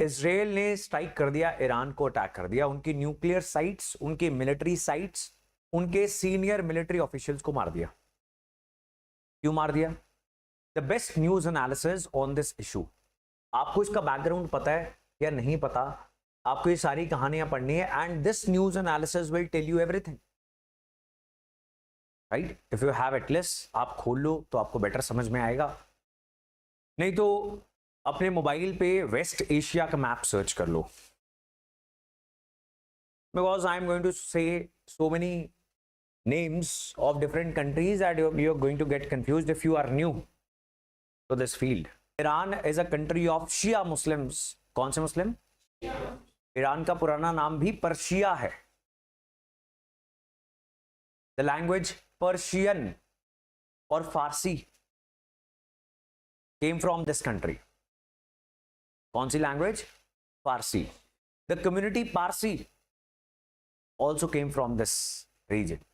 Israel ने strike कर दिया, ईरान को अटैक कर दिया, उनकी न्यूक्लियर साइट्स, उनकी मिलिट्री साइट्स, उनके सीनियर मिलिट्री ऑफिशियल्स को मार दिया। क्यों मार दिया? The best news analysis on this issue. आपको इसका बैकग्राउंड पता है या नहीं पता, आपको ये सारी कहानियां पढ़नी है, and this news analysis will tell you everything, right? If you have at least आप खोल लो तो आपको बेटर समझ में आएगा, नहीं तो अपने मोबाइल पे वेस्ट एशिया का मैप सर्च कर लो, because I am going to say so many names of different countries that you're going to get confused if you are new to this field. Iran is a country of Shia Muslims. कौन से मुस्लिम? Iran का पुराना नाम भी Persia है। The language Persian और फारसी came from this country. कौन सी language? Farsi. The community Parsi also came from this region.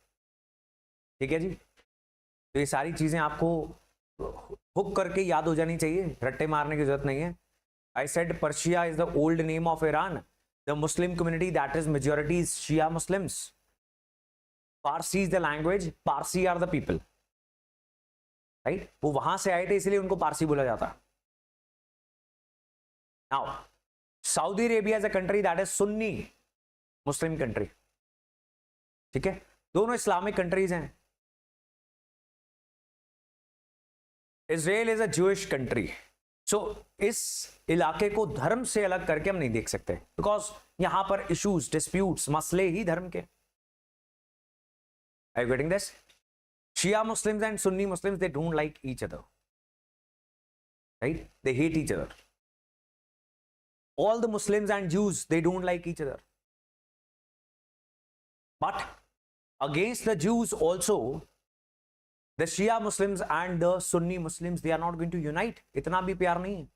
ठीक है जी। तो ये सारी चीजें आपको हुक करके याद हो जानी चाहिए, रट्टे मारने की जरूरत नहीं है। I said Persia is the old name of Iran, the Muslim community that is majority is Shia Muslims, Parsi is the language, Parsi are the people, right? वो वहां से आए थे इसलिए उनको पारसी बोला जाता। Now Saudi Arabia is a country that is Sunni Muslim country, ठीक है? दोनों इस्लामिक कंट्रीज हैं। Israel is a Jewish country. So इस इलाके को धर्म से अलग करके हम नहीं देख सकते, बिकॉज यहां पर इश्यूज, डिस्प्यूट्स, मसले ही धर्म के। Are you getting this? Shia Muslims and Sunni Muslims, they don't like each other, right? They hate each other. All the Muslims and Jews, they don't like each other, but against the Jews also, the Shia Muslims and the Sunni Muslims, they are not going to unite. इतना भी प्यार नहीं है।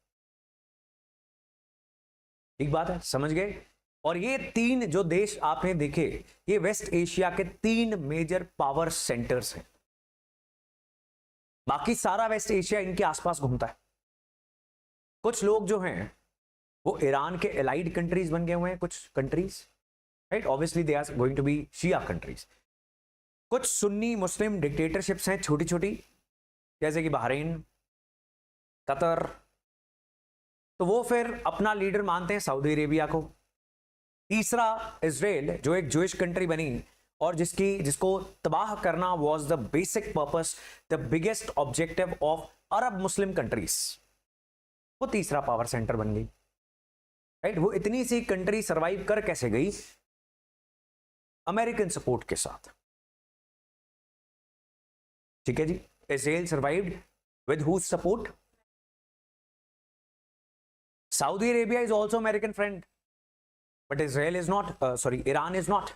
एक बात है, समझ गए? और ये तीन जो देश आपने देखे, ये वेस्ट एशिया के तीन मेजर पावर सेंटर्स हैं। बाकी सारा वेस्ट एशिया इनके आसपास घूमता है। कुछ लोग जो हैं वो ईरान के एलाइड कंट्रीज बन गए हुए हैं, कुछ countries, right? Obviously they are going to be Shia countries. कुछ सुन्नी मुस्लिम डिक्टेटरशिप्स हैं छोटी छोटी, जैसे कि बहरीन, कतर, तो वो फिर अपना लीडर मानते हैं सऊदी अरेबिया को। तीसरा इजराइल, जो एक ज्यूइश कंट्री बनी और जिसको तबाह करना was the basic purpose, the biggest objective of Arab Muslim countries, वो तीसरा पावर सेंटर बन गई, राइट? वो इतनी सी कंट्री सरवाइव कर कैसे गई? अमेरिकन सपोर्ट के साथ, ठीक है जी। Israel survived with whose support? Saudi Arabia is also American friend, but Israel is not, Iran is not.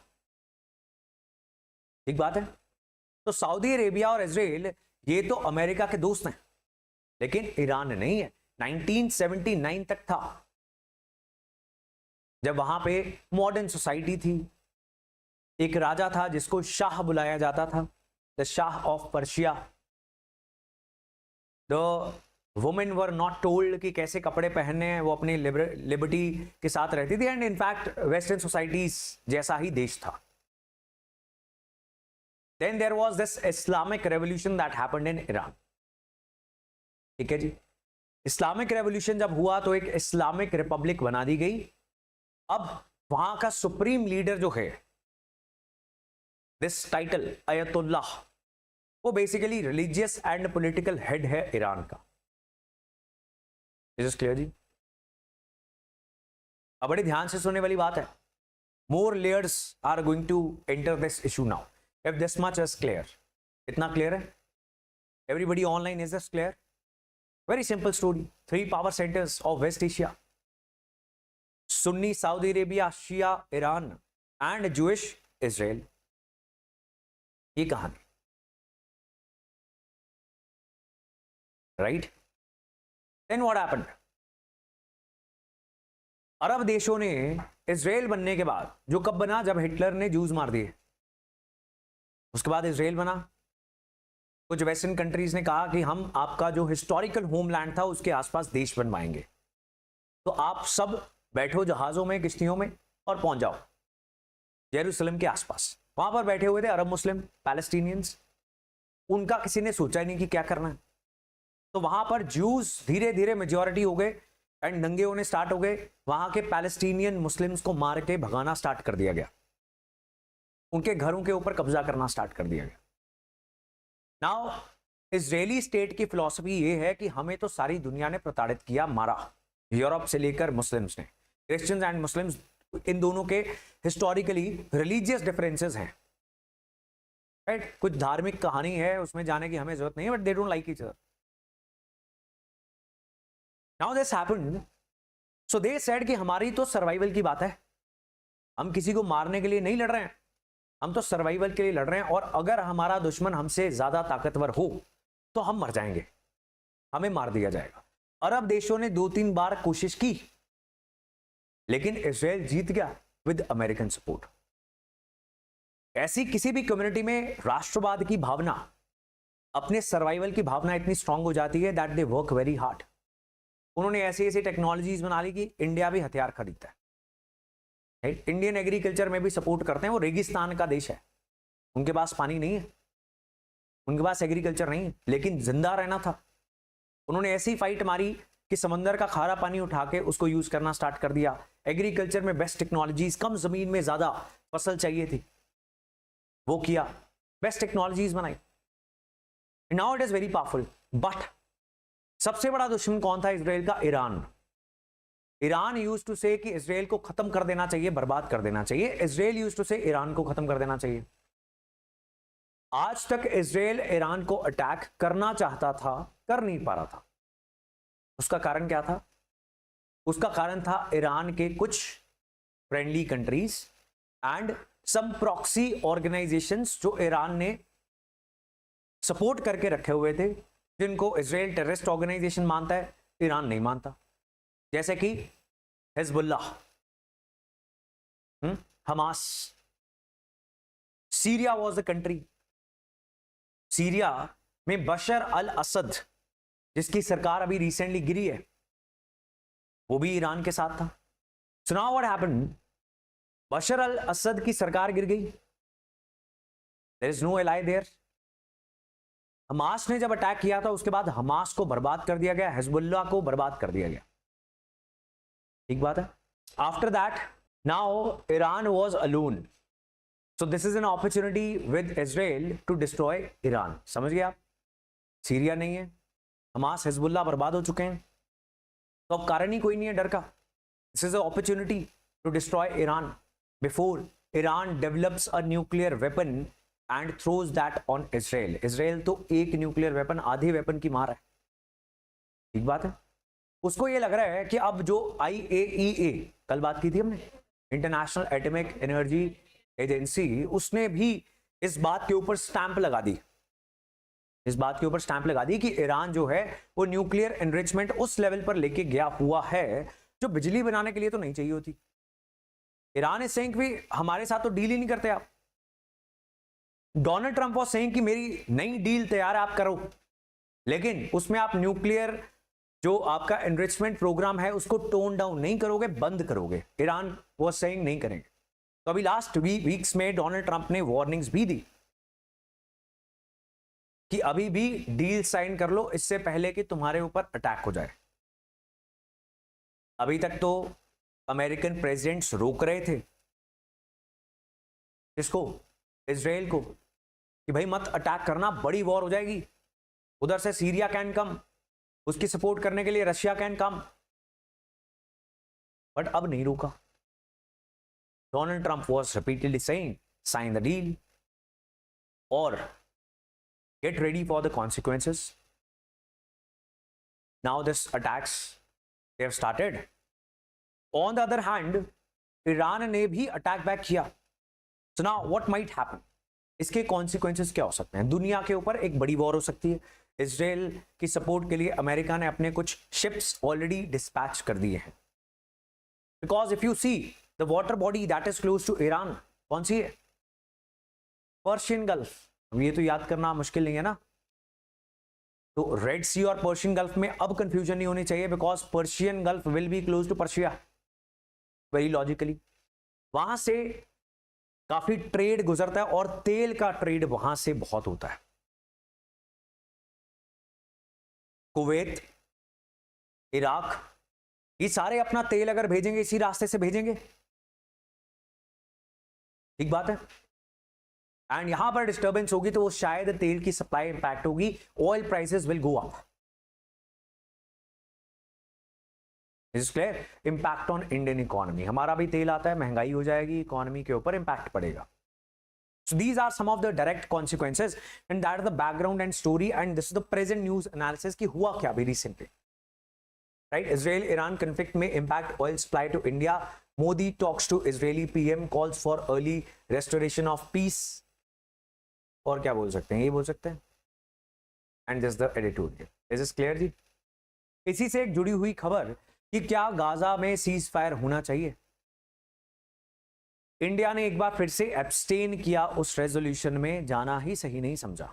ठीक बात है। तो सऊदी अरेबिया और इजराइल ये तो अमेरिका के दोस्त हैं, लेकिन ईरान नहीं है। 1979 तक था जब वहां पे मॉडर्न सोसाइटी थी, एक राजा था जिसको शाह बुलाया जाता था, the Shah of Persia. The women were not told कि कैसे कपड़े पहनने हैं, वो अपनी लिबर्टी के साथ रहती थी, एंड इनफैक्ट वेस्टर्न सोसाइटीज जैसा ही देश था। Then there was this Islamic revolution that happened in Iran, ठीक है जी। इस्लामिक रेवोल्यूशन जब हुआ तो एक इस्लामिक रिपब्लिक बना दी गई। अब वहां का सुप्रीम लीडर जो है, दिस टाइटल अयतुल्लाह, वो basically religious and political head है ईरान का। इज दिस क्लियर जी? अब बड़े ध्यान से सुनने वाली बात है। More layers are going to enter this issue now. If this much is clear, इतना क्लियर है? Everybody online, is this clear? Very simple story. 3 power centres of West Asia, Sunni Saudi Arabia, Shia Iran and Jewish Israel. ये कहानी, right? Then what happened? अरब देशों ने Israel बनने के बाद, जो कब बना? जब हिटलर ने जूस मार दिए, उसके बाद इजराइल बना। कुछ वेस्टर्न कंट्रीज ने कहा कि हम आपका जो हिस्टोरिकल होमलैंड था उसके आसपास देश बनवाएंगे, तो आप सब बैठो जहाजों में, किश्तियों में और पहुंच जाओ यरूशलेम के आसपास। वहां पर बैठे हुए थे अरब मुस्लिम पैलेस्टीनियंस, उनका किसी ने सोचा ही नहीं कि क्या करना है। तो वहां पर ज्यूज धीरे धीरे मेजॉरिटी हो गए एंड दंगे होने स्टार्ट हो गए। वहां के पैलेस्टीनियन मुस्लिम्स को मार के भगाना स्टार्ट कर दिया गया, उनके घरों के ऊपर कब्जा करना स्टार्ट कर दिया गया। नाउ इजरायली स्टेट की फिलॉसफी ये है कि हमें तो सारी दुनिया ने प्रताड़ित किया, मारा, यूरोप से लेकर मुस्लिम्स ने, क्रिश्चियंस एंड मुस्लिम्स, इन दोनों के हिस्टोरिकली रिलीजियस डिफरेंसेस हैं, राइट? कुछ धार्मिक कहानी है, उसमें जाने की हमें जरूरत नहीं है, but they don't like each other. Now this happened, so they said कि हमारी तो सर्वाइवल की बात है, हम किसी को मारने के लिए नहीं लड़ रहे हैं, हम तो सर्वाइवल के लिए लड़ रहे हैं, और अगर हमारा दुश्मन हमसे ज्यादा ताकतवर हो तो हम मर जाएंगे, हमें मार दिया जाएगा। अरब देशों ने 2-3 बार कोशिश की, लेकिन इजराइल जीत गया विद अमेरिकन सपोर्ट। ऐसी किसी भी कम्युनिटी में राष्ट्रवाद की भावना, अपने सर्वाइवल की भावना इतनी स्ट्रांग हो जाती है that they work very hard. उन्होंने ऐसी ऐसी टेक्नोलॉजीज बना ली कि इंडिया भी हथियार खरीदता है, राइट? इंडियन एग्रीकल्चर में भी सपोर्ट करते हैं, वो रेगिस्तान का देश है, उनके पास पानी नहीं है, उनके पास एग्रीकल्चर नहीं है, लेकिन जिंदा रहना था। उन्होंने ऐसी फाइट मारी कि समंदर का खारा पानी उठा के उसको यूज करना स्टार्ट कर दिया। एग्रीकल्चर में बेस्ट टेक्नोलॉजीज, कम जमीन में ज्यादा फसल चाहिए थी, वो किया, बेस्ट टेक्नोलॉजीज बनाई। Now it is very powerful. But सबसे बड़ा दुश्मन कौन था इजराइल का? ईरान। ईरान यूज्ड टू से कि इजराइल को खत्म कर देना चाहिए, बर्बाद कर देना चाहिए। इजराइल यूज्ड टू से ईरान को खत्म कर देना चाहिए। आज तक इजराइल ईरान को अटैक करना चाहता था, कर नहीं पा रहा था। उसका कारण क्या था? उसका कारण था ईरान के कुछ friendly countries and some proxy organisations जो ईरान ने सपोर्ट करके रखे हुए थे, जिनको इजराइल टेररिस्ट ऑर्गेनाइजेशन मानता है, ईरान नहीं मानता। जैसे कि Hezbollah, Hamas. Syria was the country. Syria में बशर अल असद, जिसकी सरकार अभी रिसेंटली गिरी है, वो भी ईरान के साथ था। So now what happened? Bashar al Assad की सरकार गिर गई, there is no ally there. Hamas ने जब अटैक किया था, उसके बाद हमास को बर्बाद कर दिया गया, हिजबुल्लाह को बर्बाद कर दिया गया। ठीक बात है। After that now Iran was alone, so this is an opportunity with Israel to destroy Iran. समझ गए आप? सीरिया नहीं है, हमास हिजबुल्लाह बर्बाद हो चुके हैं, तो अब कारण ही कोई नहीं है डर का। This is a opportunity to destroy Iran before Iran develops a nuclear weapon and throws that on Israel. Israel तो एक न्यूक्लियर वेपन, आधे वेपन की मार है। ठीक बात है। उसको ये लग रहा है कि अब जो IAEA, कल बात की थी हमने, इंटरनेशनल एटॉमिक एनर्जी एजेंसी, उसने भी इस बात के ऊपर स्टैंप लगा दी, इस बात के ऊपर स्टैंप लगा दी कि ईरान जो है वो न्यूक्लियर एनरिचमेंट उस लेवल पर लेके गया हुआ है जो बिजली बनाने के लिए तो नहीं चाहिए होती। ईरान इज सेइंग भी हमारे साथ तो डील ही नहीं करते आप। डोनाल्ड ट्रंप वाज सेइंग कि मेरी नई डील तैयार है, आप करो, लेकिन उसमें आप न्यूक्लियर जो आपका एनरिचमेंट प्रोग्राम है उसको टोन डाउन नहीं करोगे, बंद करोगे। ईरान वाज सेइंग नहीं करेंगे। तो अभी लास्ट वीक्स में डोनाल्ड ट्रंप ने वार्निंग्स भी दी कि अभी भी डील साइन कर लो इससे पहले कि तुम्हारे ऊपर अटैक हो जाए। अभी तक तो अमेरिकन प्रेसिडेंट्स रोक रहे थे इसको, इजराइल को, कि भाई मत अटैक करना, बड़ी वॉर हो जाएगी। उधर से सीरिया कैन कम, उसकी सपोर्ट करने के लिए रशिया कैन कम, बट अब नहीं रोका। Donald Trump was repeatedly saying sign the deal और get ready for the consequences. Now this attacks they have started. On the other hand, Iran ने भी अटैक बैक किया। So now what might happen? इसके consequences क्या हो सकते हैं? दुनिया के ऊपर एक बड़ी वॉर हो सकती है। इजराइल की सपोर्ट के लिए अमेरिका ने अपने कुछ शिप्स ऑलरेडी डिस्पैच कर दिए हैं। Because if you see the water body that is close to Iran, कौन सी है? Persian Gulf. अब ये तो याद करना मुश्किल नहीं है ना। तो रेड सी और पर्शियन गल्फ में अब कंफ्यूजन नहीं होनी चाहिए, because Persian Gulf will be close to Persia. Very logically, वहां से काफी ट्रेड गुजरता है और तेल का ट्रेड वहां से बहुत होता है। कुवैत, इराक, ये सारे अपना तेल अगर भेजेंगे इसी रास्ते से भेजेंगे, ठीक बात है। एंड यहां पर डिस्टर्बेंस होगी तो वो शायद तेल की सप्लाई इंपैक्ट होगी, oil prices will go up. Is clear? Impact on Indian economy, हमारा भी तेल आता है, महंगाई हो जाएगी, इकोनॉमी के ऊपर इंपैक्ट पड़ेगा। So these are some of the direct consequences and that is the background and story and this is the present news analysis कि हुआ क्या अभी recently, right? Israel-Iran conflict may impact oil supply to India. Modi talks to Israeli PM, calls for early restoration of peace. और क्या बोल सकते हैं, ये बोल सकते हैं। And this is the editorial. Is this clear जी? इसी से एक जुड़ी हुई खबर कि क्या गाजा में सीज फायर होना चाहिए। इंडिया ने एक बार फिर से एब्सटेन किया, उस रेजोल्यूशन में जाना ही सही नहीं समझा,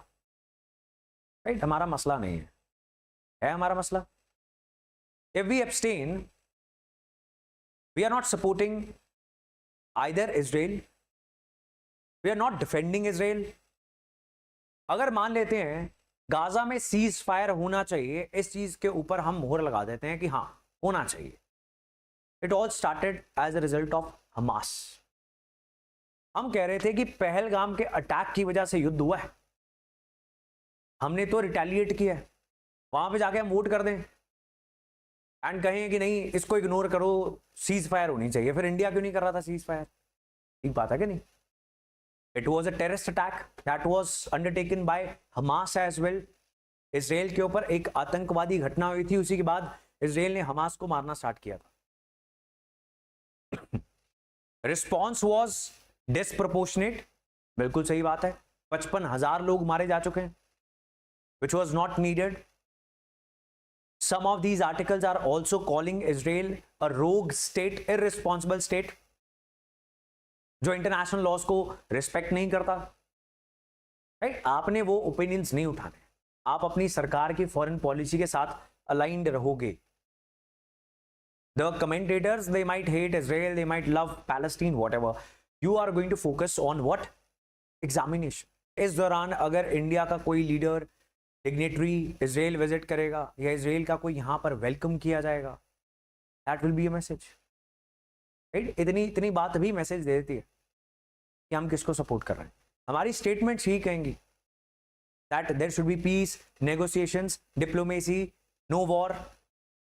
राइट? हमारा मसला नहीं है हमारा मसला। If we abstain, we are not supporting either Israel, we are not defending Israel. अगर मान लेते हैं गाजा में सीज फायर होना चाहिए, इस चीज के ऊपर हम मोहर लगा देते हैं कि हाँ होना चाहिए। It all started as a result of Hamas. हम कह रहे थे कि पहलगाम के अटैक की वजह से युद्ध हुआ है, हमने तो रिटेलिएट किया है, वहां पे जाके हम वोट कर दें एंड कहें कि नहीं इसको इग्नोर करो, सीज फायर होनी चाहिए। फिर इंडिया क्यों नहीं कर रहा था सीज फायर? ठीक बात है कि नहीं? It was a terrorist attack that was undertaken by Hamas as well. Israel के ऊपर एक आतंकवादी घटना हुई थी, उसी के बाद इसराइल ने हमास को मारना स्टार्ट किया था। रिस्पॉन्स वॉज डिसप्रोपोर्शनेट, बिल्कुल सही बात है। 55,000 लोग मारे जा चुके हैं, which was not needed. Some of these articles are also calling Israel a rogue state, irresponsible state, जो इंटरनेशनल लॉज को रिस्पेक्ट नहीं करता, राइट? आपने वो ओपिनियंस नहीं उठाने, आप अपनी सरकार की फॉरेन पॉलिसी के साथ अलाइंड रहोगे। The commentators, they might hate Israel, they might love Palestine, whatever. You are going to focus on what? Examination. इस दौरान अगर इंडिया का कोई लीडर डिग्नेटरी इजराइल विजिट करेगा या इजराइल का कोई यहां पर वेलकम किया जाएगा, that will be a message, right? इतनी बात भी मैसेज दे देती है कि हम किसको सपोर्ट कर रहे हैं। हमारी स्टेटमेंट्स ही कहेंगी that there should be peace, negotiations, diplomacy, no war.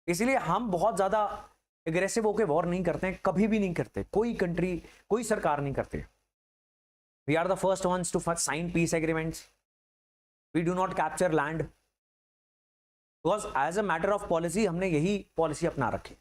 इसलिए हम बहुत ज्यादा एग्रेसिव होकर वॉर नहीं करते हैं, कभी भी नहीं करते, कोई कंट्री, कोई सरकार नहीं करते। We are the first ones to sign peace agreements, we do not capture land, because as a matter of policy हमने यही पॉलिसी अपना रखी।